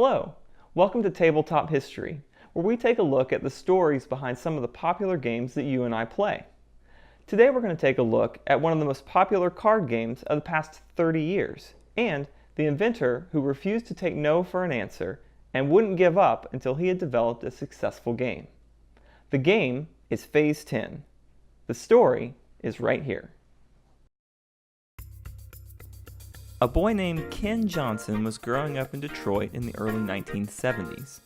Hello, welcome to Tabletop History, where we take a look at the stories behind some of the popular games that you and I play. Today we're going to take a look at one of the most popular card games of the past 30 years, and the inventor who refused to take no for an answer and wouldn't give up until he had developed a successful game. The game is Phase 10. The story is right here. A boy named Ken Johnson was growing up in Detroit in the early 1970s.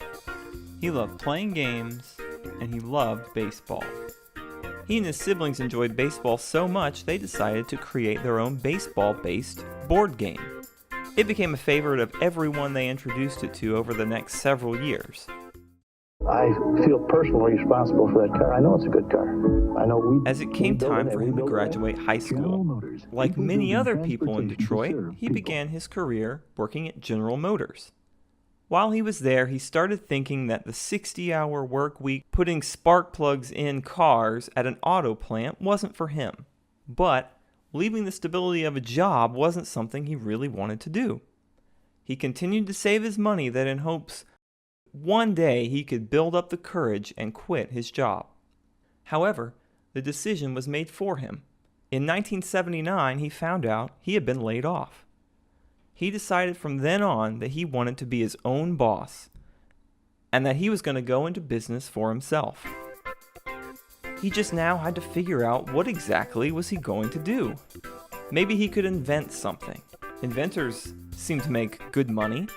He loved playing games, and he loved baseball. He and his siblings enjoyed baseball so much they decided to create their own baseball-based board game. It became a favorite of everyone they introduced it to over the next several years. I feel personally responsible for that car. I know it's a good car. As it came time for him to graduate high school, like many other people in Detroit, he began his career working at General Motors. While he was there, he started thinking that the 60-hour work week putting spark plugs in cars at an auto plant wasn't for him. But leaving the stability of a job wasn't something he really wanted to do. He continued to save his money that in hopes one day he could build up the courage and quit his job. However, the decision was made for him. In 1979, he found out he had been laid off. He decided from then on that he wanted to be his own boss and that he was going to go into business for himself. He just now had to figure out what exactly was he going to do. Maybe he could invent something. Inventors seem to make good money.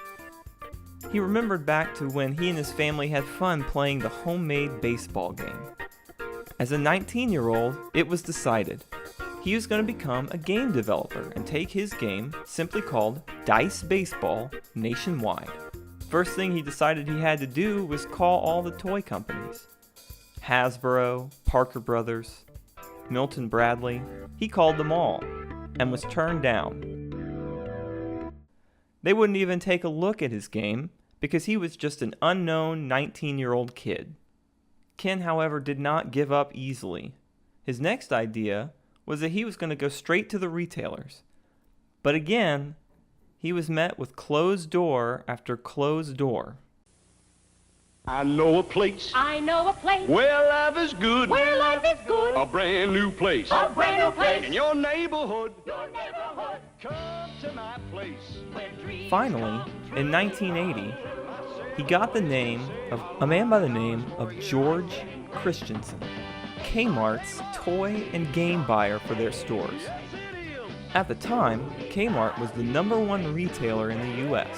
He remembered back to when he and his family had fun playing the homemade baseball game. As a 19-year-old, it was decided he was going to become a game developer and take his game, simply called Dice Baseball, nationwide. First thing he decided he had to do was call all the toy companies. Hasbro, Parker Brothers, Milton Bradley. He called them all and was turned down. They wouldn't even take a look at his game because he was just an unknown 19-year-old kid. Ken, however, did not give up easily. His next idea was that he was going to go straight to the retailers. But again, he was met with closed door after closed door. I know a place. I know a place Where life is good. where life is good. A brand new place. A brand new place. In your neighborhood. Your neighborhood. Come to my place. Where dreams Finally, come in 1980, he got the name of a man by the name of George Christensen, Kmart's toy and game buyer for their stores. At the time, Kmart was the #1 retailer in the US.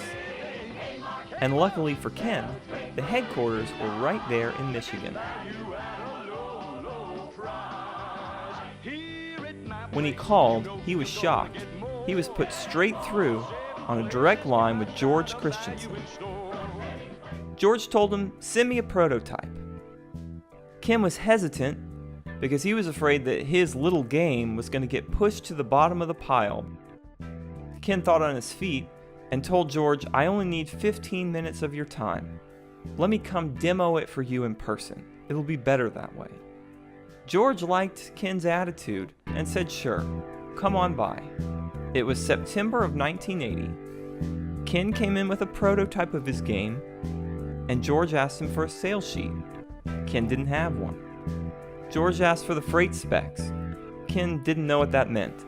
And luckily for Ken, the headquarters were right there in Michigan. When he called, he was shocked. He was put straight through on a direct line with George Christensen. George told him, "Send me a prototype." Ken was hesitant because he was afraid that his little game was going to get pushed to the bottom of the pile. Ken thought on his feet and told George, "I only need 15 minutes of your time. Let me come demo it for you in person. It'll be better that way." George liked Ken's attitude and said, "Sure, come on by." It was September of 1980. Ken came in with a prototype of his game, and George asked him for a sales sheet. Ken didn't have one. George asked for the freight specs. Ken didn't know what that meant.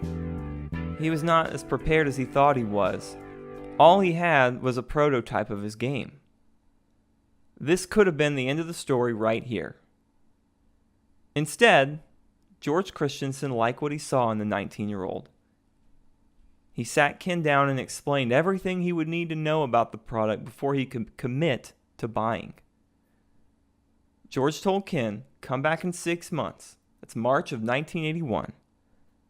He was not as prepared as he thought he was. All he had was a prototype of his game. This could have been the end of the story right here. Instead, George Christensen liked what he saw in the 19-year-old. He sat Ken down and explained everything he would need to know about the product before he could commit to buying. George told Ken, "Come back in 6 months. That's March of 1981.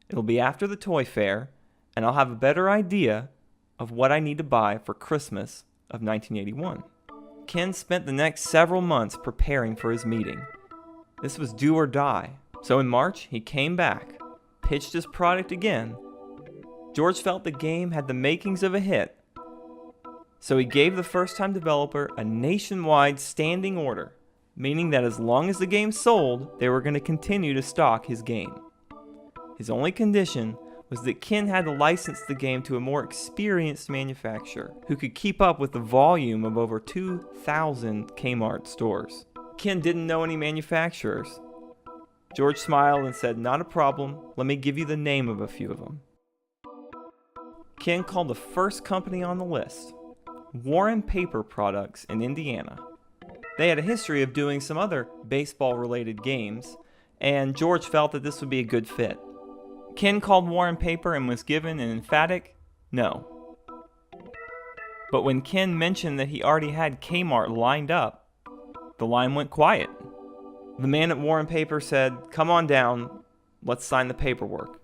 It'll be after the toy fair, and I'll have a better idea of what I need to buy for Christmas of 1981. Ken spent the next several months preparing for his meeting. This was do or die. So in March, he came back, pitched his product again. George felt the game had the makings of a hit, so he gave the first-time developer a nationwide standing order, meaning that as long as the game sold, they were going to continue to stock his game. His only condition was that Ken had to license the game to a more experienced manufacturer who could keep up with the volume of over 2,000 Kmart stores. Ken didn't know any manufacturers. George smiled and said, "Not a problem, let me give you the name of a few of them." Ken called the first company on the list, Warren Paper Products in Indiana. They had a history of doing some other baseball-related games, and George felt that this would be a good fit. Ken called Warren Paper and was given an emphatic no. But when Ken mentioned that he already had Kmart lined up, the line went quiet. The man at Warren Paper said, "Come on down, let's sign the paperwork."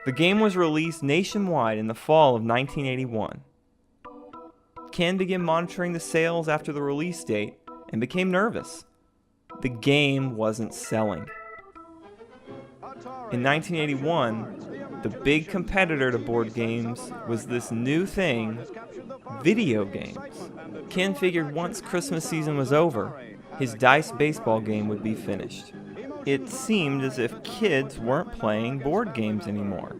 The game was released nationwide in the fall of 1981. Ken began monitoring the sales after the release date and became nervous. The game wasn't selling. In 1981, the big competitor to board games was this new thing, video games. Ken figured once Christmas season was over, his dice baseball game would be finished. It seemed as if kids weren't playing board games anymore.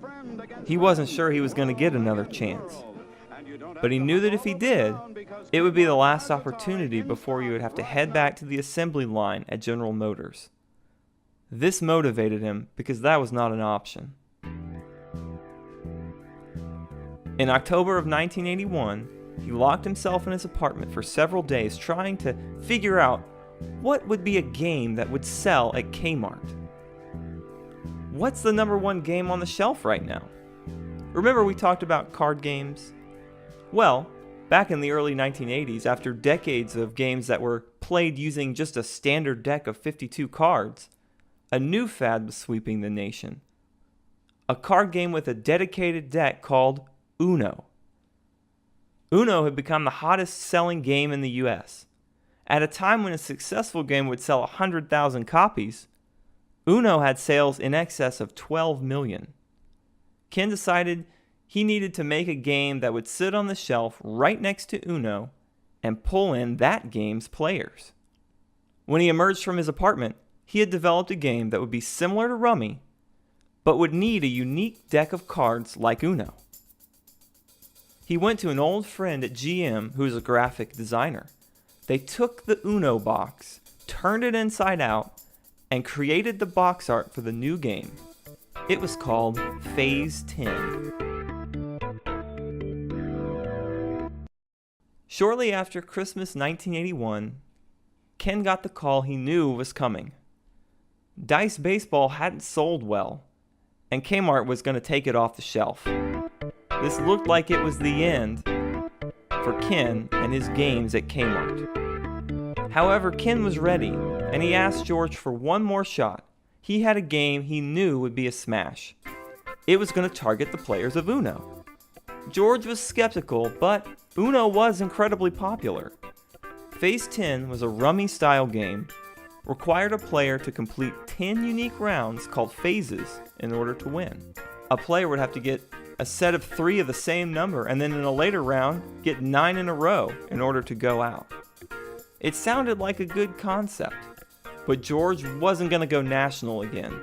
He wasn't sure he was going to get another chance. But he knew that if he did, it would be the last opportunity before he would have to head back to the assembly line at General Motors. This motivated him because that was not an option. In October of 1981, he locked himself in his apartment for several days trying to figure out what would be a game that would sell at Kmart. What's the number one game on the shelf right now? Remember we talked about card games? Well, back in the early 1980s, after decades of games that were played using just a standard deck of 52 cards, a new fad was sweeping the nation. A card game with a dedicated deck called Uno. Uno had become the hottest selling game in the US. At a time when a successful game would sell 100,000 copies, Uno had sales in excess of 12 million. Ken decided he needed to make a game that would sit on the shelf right next to Uno and pull in that game's players. When he emerged from his apartment, he had developed a game that would be similar to Rummy, but would need a unique deck of cards like Uno. He went to an old friend at GM who was a graphic designer. They took the Uno box, turned it inside out, and created the box art for the new game. It was called Phase 10. Shortly after Christmas 1981, Ken got the call he knew was coming. Dice Baseball hadn't sold well, and Kmart was going to take it off the shelf. This looked like it was the end for Ken and his games at Kmart. However, Ken was ready, and he asked George for one more shot. He had a game he knew would be a smash. It was going to target the players of Uno. George was skeptical, but Uno was incredibly popular. Phase 10 was a Rummy-style game, required a player to complete 10 unique rounds called phases in order to win. A player would have to get a set of 3 of the same number, and then in a later round, get 9 in a row in order to go out. It sounded like a good concept, but George wasn't going to go national again.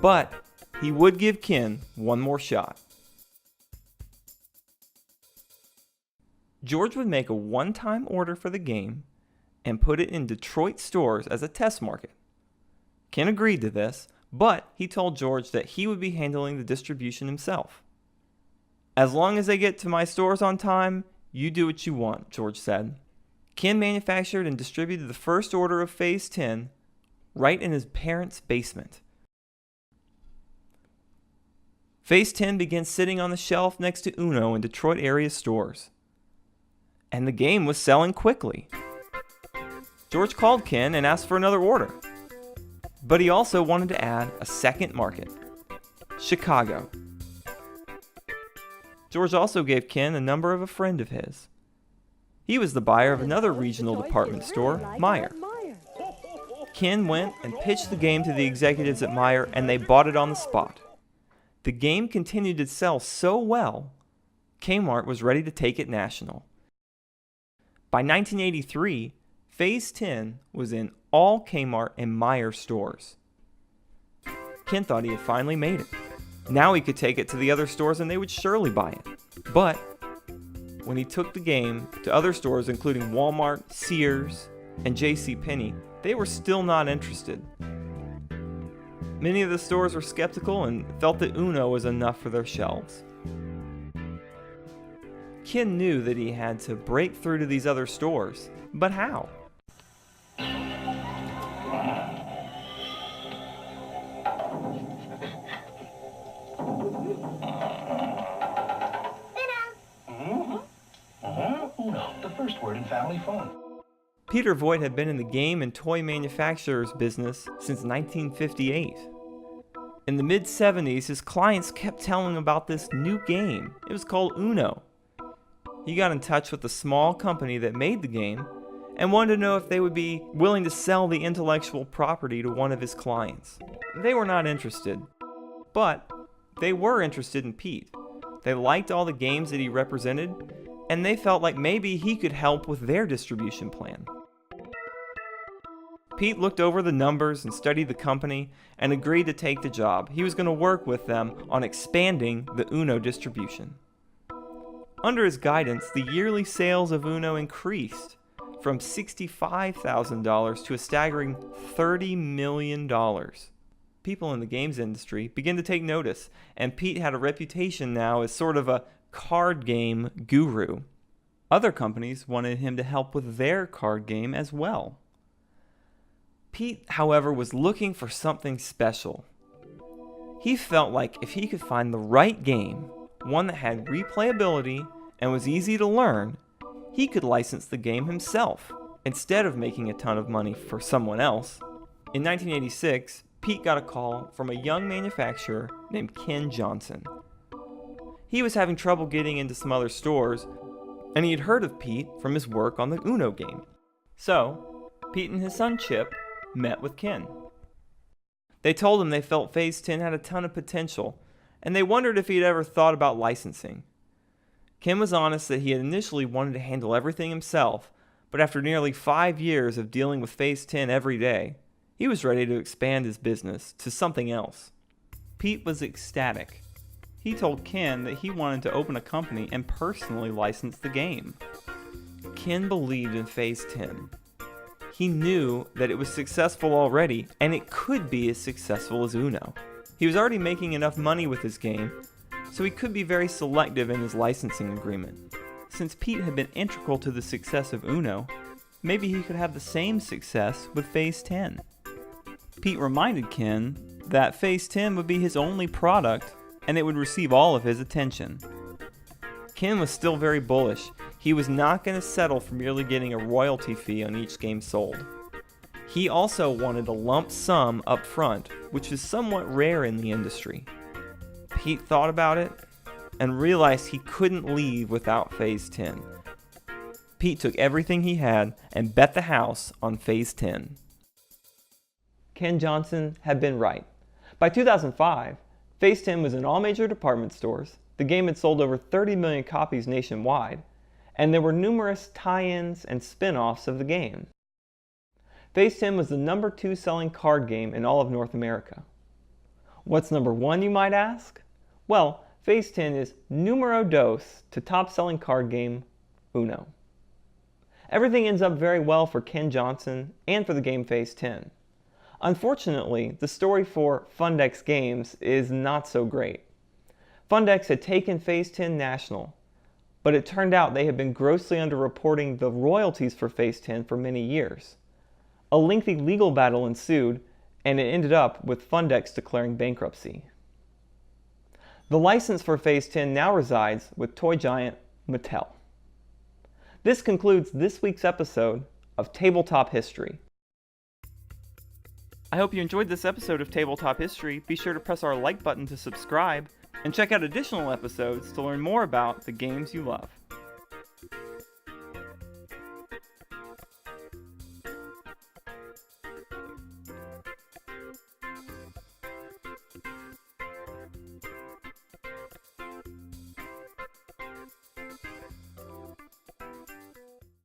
But he would give Ken one more shot. George would make a one-time order for the game and put it in Detroit stores as a test market. Ken agreed to this, but he told George that he would be handling the distribution himself. "As long as they get to my stores on time, you do what you want," George said. Ken manufactured and distributed the first order of Phase 10 right in his parents' basement. Phase 10 began sitting on the shelf next to Uno in Detroit area stores. And the game was selling quickly. George called Ken and asked for another order. But he also wanted to add a second market, Chicago. George also gave Ken the number of a friend of his. He was the buyer of another regional department store, Meijer. Ken went and pitched the game to the executives at Meijer, and they bought it on the spot. The game continued to sell so well, Kmart was ready to take it national. By 1983, Phase 10 was in all Kmart and Meijer stores. Ken thought he had finally made it. Now he could take it to the other stores and they would surely buy it. But when he took the game to other stores including Walmart, Sears, and JCPenney, they were still not interested. Many of the stores were skeptical and felt that Uno was enough for their shelves. Ken knew that he had to break through to these other stores, but how? Uno, the first word in family phone. Peter Voigt had been in the game and toy manufacturer's business since 1958. In the mid-70s, his clients kept telling him about this new game. It was called Uno. He got in touch with the small company that made the game and wanted to know if they would be willing to sell the intellectual property to one of his clients. They were not interested, but they were interested in Pete. They liked all the games that he represented, and they felt like maybe he could help with their distribution plan. Pete looked over the numbers and studied the company and agreed to take the job. He was going to work with them on expanding the Uno distribution. Under his guidance, the yearly sales of Uno increased from $65,000 to a staggering $30 million. People in the games industry began to take notice, and Pete had a reputation now as sort of a card game guru. Other companies wanted him to help with their card game as well. Pete, however, was looking for something special. He felt like if he could find the right game, one that had replayability and was easy to learn, he could license the game himself instead of making a ton of money for someone else. In 1986, Pete got a call from a young manufacturer named Ken Johnson. He was having trouble getting into some other stores, and he had heard of Pete from his work on the Uno game. So, Pete and his son Chip met with Ken. They told him they felt Phase 10 had a ton of potential, and they wondered if he'd ever thought about licensing. Ken was honest that he had initially wanted to handle everything himself, but after nearly 5 years of dealing with Phase 10 every day, he was ready to expand his business to something else. Pete was ecstatic. He told Ken that he wanted to open a company and personally license the game. Ken believed in Phase 10. He knew that it was successful already, and it could be as successful as Uno. He was already making enough money with his game, so he could be very selective in his licensing agreement. Since Pete had been integral to the success of Uno, maybe he could have the same success with Phase 10. Pete reminded Ken that Phase 10 would be his only product, and it would receive all of his attention. Ken was still very bullish. He was not going to settle for merely getting a royalty fee on each game sold. He also wanted a lump sum up front, which is somewhat rare in the industry. Pete thought about it and realized he couldn't leave without Phase 10. Pete took everything he had and bet the house on Phase 10. Ken Johnson had been right. By 2005, Phase 10 was in all major department stores, the game had sold over 30 million copies nationwide, and there were numerous tie-ins and spin-offs of the game. Phase 10 was the number 2 selling card game in all of North America. What's number 1, you might ask? Well, Phase 10 is numero dos to top-selling card game Uno. Everything ends up very well for Ken Johnson and for the game Phase 10. Unfortunately, the story for Fundex Games is not so great. Fundex had taken Phase 10 national, but it turned out they had been grossly underreporting the royalties for Phase 10 for many years. A lengthy legal battle ensued, and it ended up with Fundex declaring bankruptcy. The license for Phase 10 now resides with toy giant Mattel. This concludes this week's episode of Tabletop History. I hope you enjoyed this episode of Tabletop History. Be sure to press our like button to subscribe, and check out additional episodes to learn more about the games you love.